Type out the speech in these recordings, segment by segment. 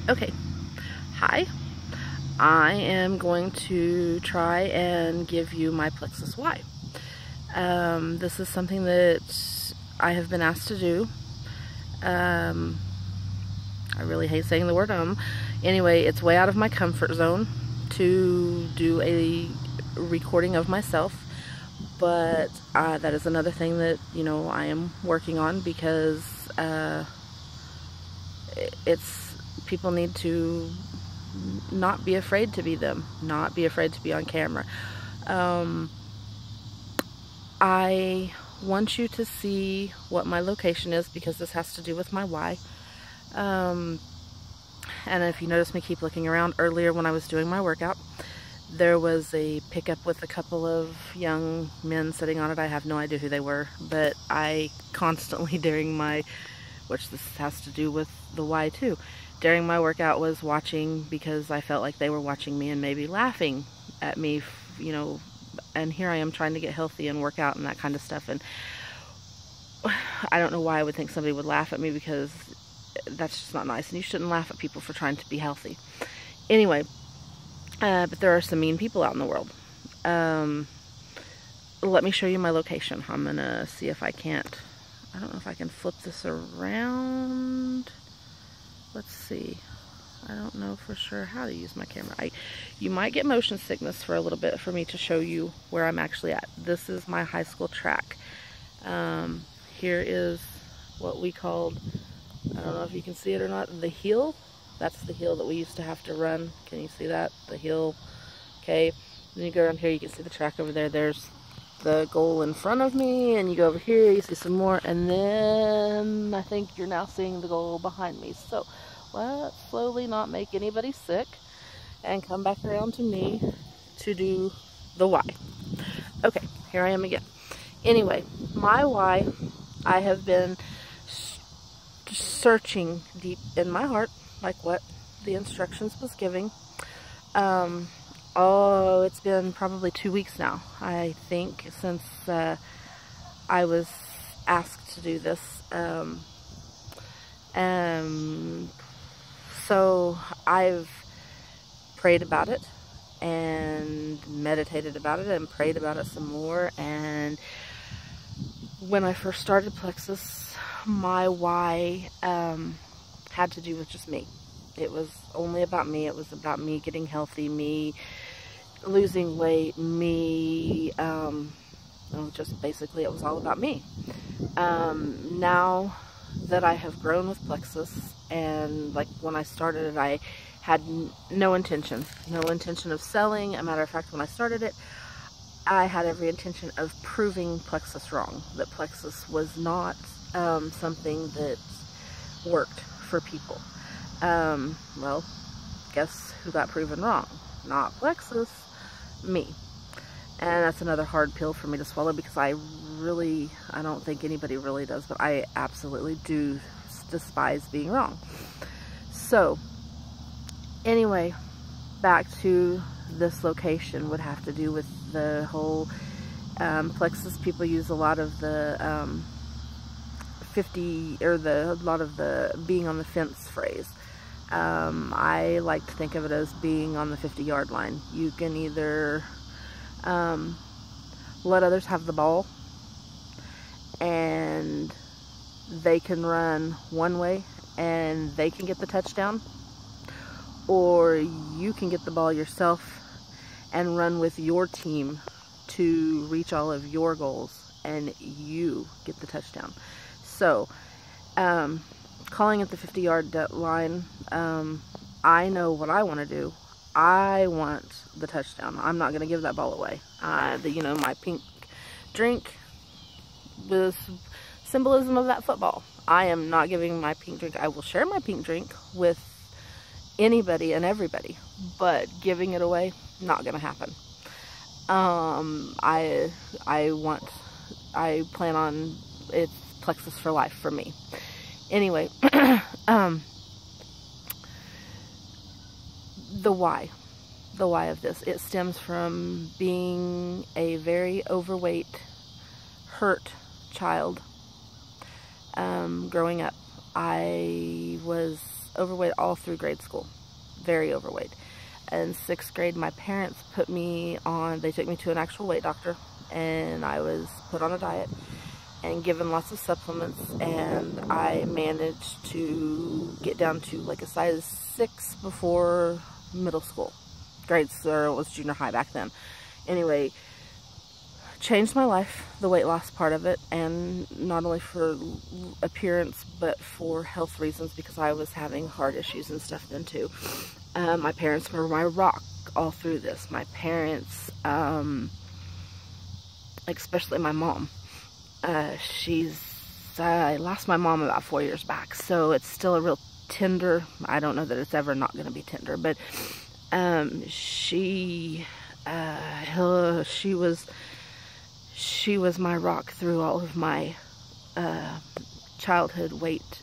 Okay, hi. I am going to try and give you my PleXus why. This is something that I have been asked to do. I really hate saying the word Anyway, it's way out of my comfort zone to do a recording of myself, but that is another thing that, you know, I am working on because people need to not be afraid to be them, not be afraid to be on camera. I want you to see what my location is because this has to do with my why. And if you notice me keep looking around, earlier when I was doing my workout, there was a pickup with a couple of young men sitting on it. I have no idea who they were, but I constantly during my, which this has to do with the why too, during my workout was watching because I felt like they were watching me and maybe laughing at me, you know, and here I am trying to get healthy and work out and that kind of stuff, and I don't know why I would think somebody would laugh at me because that's just not nice, and you shouldn't laugh at people for trying to be healthy. Anyway, but there are some mean people out in the world. Let me show you my location. I'm gonna see if I can't, I don't know if I can flip this around. Let's see. I don't know for sure how to use my camera. You might get motion sickness for a little bit for me to show you where I'm actually at. This is my high school track. Here is what we called, I don't know if you can see it or not, the hill. That's the hill that we used to have to run. Can you see that? The hill. Okay. Then you go around here, you can see the track over there. There's the goal in front of me, and you go over here, you see some more, and then I think you're now seeing the goal behind me. So let's slowly not make anybody sick and come back around to me to do the why. Okay, here I am again. Anyway, my why, I have been searching deep in my heart, like what the instructions was giving. Oh, it's been probably 2 weeks now, I think, since I was asked to do this. So I've prayed about it and meditated about it and prayed about it some more. And when I first started PleXus, my why had to do with just me. It was only about me. It was about me getting healthy, me losing weight, me, just basically it was all about me. Now that I have grown with PleXus, and like when I started it, I had no intention of selling. As a matter of fact, when I started it, I had every intention of proving PleXus wrong, that PleXus was not something that worked for people. Well, guess who got proven wrong? Not PleXus, me. And that's another hard pill for me to swallow because I don't think anybody really does, but I absolutely do despise being wrong. So, anyway, back to this location would have to do with the whole PleXus. People use a lot of the a lot of the being on the fence phrase. I like to think of it as being on the 50-yard line. You can either let others have the ball and they can run one way and they can get the touchdown, or you can get the ball yourself and run with your team to reach all of your goals and you get the touchdown. So, calling it the 50-yard line, I know what I want to do. I want the touchdown. I'm not going to give that ball away. You know, my pink drink was symbolism of that football. I am not giving my pink drink. I will share my pink drink with anybody and everybody, but giving it away, not going to happen. I plan on, it's PleXus for life for me. Anyway, the why of this, it stems from being a very overweight, hurt child. Growing up, I was overweight all through grade school, very overweight. In 6th grade, my parents put me on, they took me to an actual weight doctor, and I was put on a diet and given lots of supplements, and I managed to get down to like a size 6 before middle school. Grades, or it was junior high back then. Anyway, changed my life, the weight loss part of it, and not only for appearance but for health reasons, because I was having heart issues and stuff then too. My parents were my rock all through this. My parents, especially my mom, I lost my mom about 4 years back, so it's still a real tender, I don't know that it's ever not going to be tender, but she was my rock through all of my childhood weight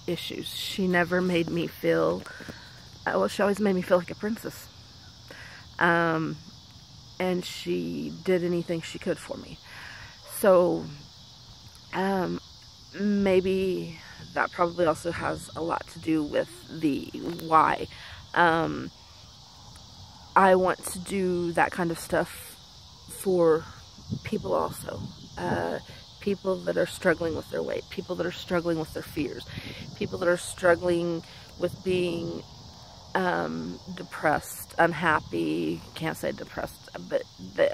issues. She never made me feel, well, she always made me feel like a princess. And she did anything she could for me. So, maybe that probably also has a lot to do with the why. I want to do that kind of stuff for people also. People that are struggling with their weight, people that are struggling with their fears, people that are struggling with being depressed, unhappy, can't say depressed, but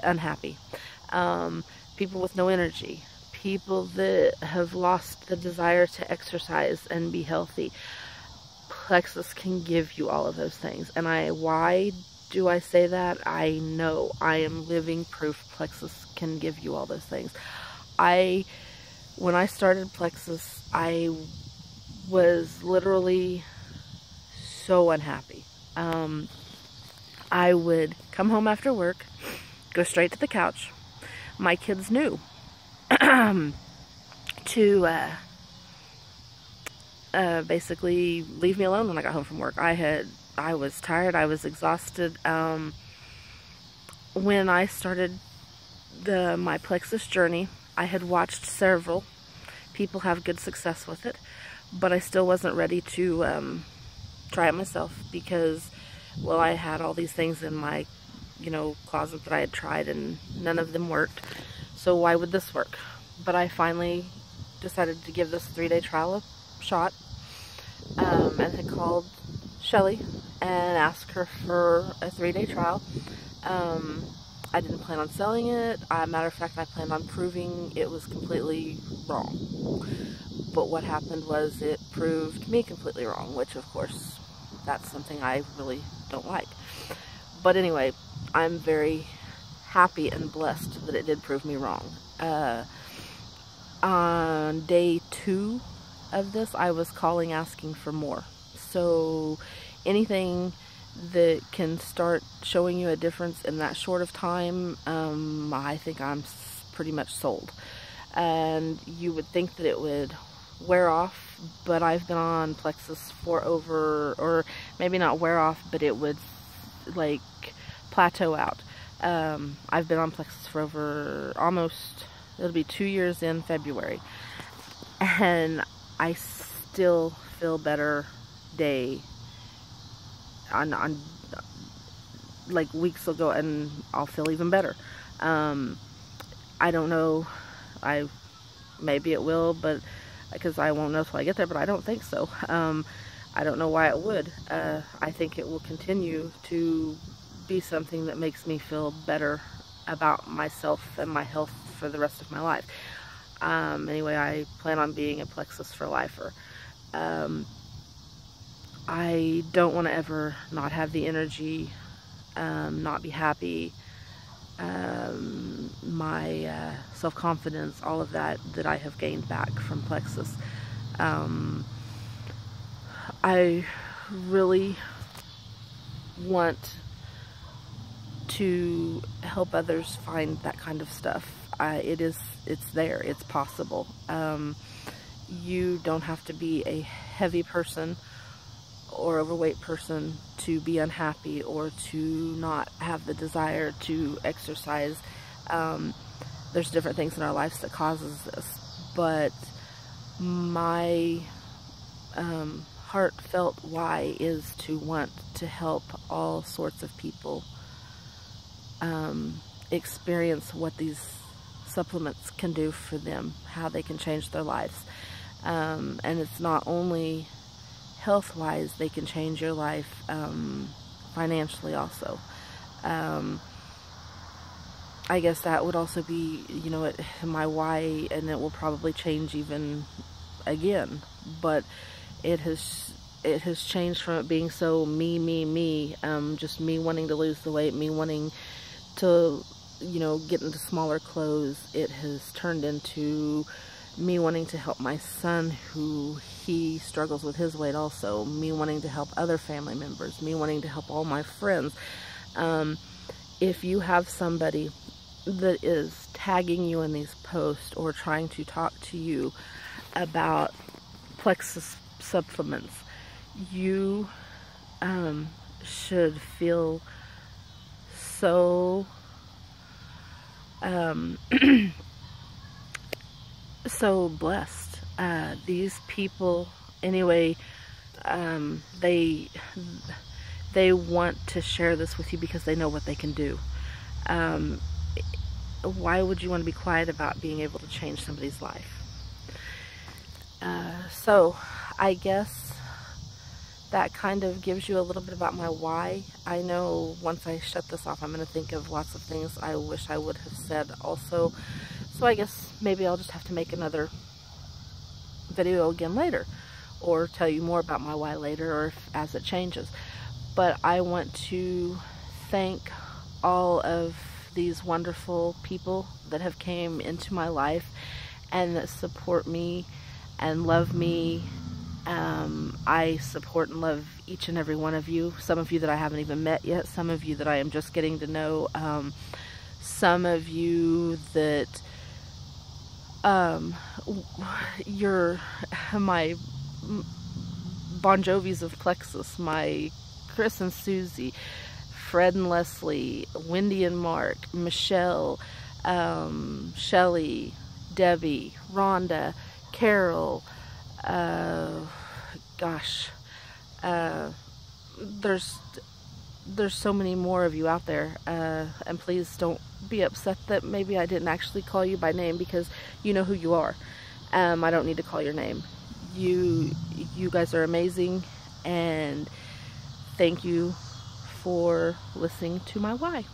unhappy, people with no energy, people that have lost the desire to exercise and be healthy. PleXus can give you all of those things. And why do I say that? I know I am living proof PleXus can give you all those things. When I started PleXus, I was literally so unhappy. I would come home after work, go straight to the couch. My kids knew to basically leave me alone when I got home from work. I was tired, I was exhausted. When I started my PleXus journey, I had watched several people have good success with it, but I still wasn't ready to try it myself because, well, I had all these things in my, closet that I had tried and none of them worked. So why would this work? But I finally decided to give this 3-day trial a shot, and had called Shelly and asked her for a 3-day trial. I didn't plan on selling it. Matter of fact, I planned on proving it was completely wrong. But what happened was it proved me completely wrong, which of course, that's something I really don't like. But anyway, I'm very happy and blessed that it did prove me wrong. On day 2 of this, I was calling asking for more. So anything that can start showing you a difference in that short of time, I think I'm pretty much sold. And you would think that it would wear off, but I've been on PleXus for or maybe not wear off, but it would like plateau out. I've been on PleXus for over almost, it'll be 2 years in February, and I still feel better day on like weeks will go and I'll feel even better. I don't know, maybe it will, but because I won't know till I get there, but I don't think so. I don't know why it would. I think it will continue to be something that makes me feel better about myself and my health for the rest of my life. Anyway, I plan on being a PleXus for lifer. I don't want to ever not have the energy, not be happy, my self-confidence, all of that I have gained back from PleXus. I really want to help others find that kind of stuff. It's there, it's possible. You don't have to be a heavy person or overweight person to be unhappy or to not have the desire to exercise. There's different things in our lives that causes this, but my heartfelt why is to want to help all sorts of people experience what these supplements can do for them, how they can change their lives. And it's not only health-wise, they can change your life financially also. I guess that would also be, you know, my why, and it will probably change even again. But it has changed from it being so me, just me wanting to lose the weight, me wanting to, you know, get into smaller clothes. It has turned into me wanting to help my son, who he struggles with his weight also, me wanting to help other family members, me wanting to help all my friends. If you have somebody that is tagging you in these posts or trying to talk to you about PleXus supplements, you should feel so so blessed. These people, anyway, they want to share this with you because they know what they can do. Why would you want to be quiet about being able to change somebody's life? So I guess that kind of gives you a little bit about my why. I know once I shut this off, I'm going to think of lots of things I wish I would have said also. So I guess maybe I'll just have to make another video again later, or tell you more about my why later, or as it changes. But I want to thank all of these wonderful people that have came into my life and that support me and love me. I support and love each and every one of you. Some of you that I haven't even met yet, some of you that I am just getting to know, some of you that you're my Bon Jovis of PleXus, my Chris and Susie, Fred and Leslie, Wendy and Mark, Michelle, Shelly, Debbie, Rhonda, Carol, gosh, there's so many more of you out there, and please don't be upset that maybe I didn't actually call you by name, because you know who you are. I don't need to call your name. You guys are amazing, and thank you for listening to my why.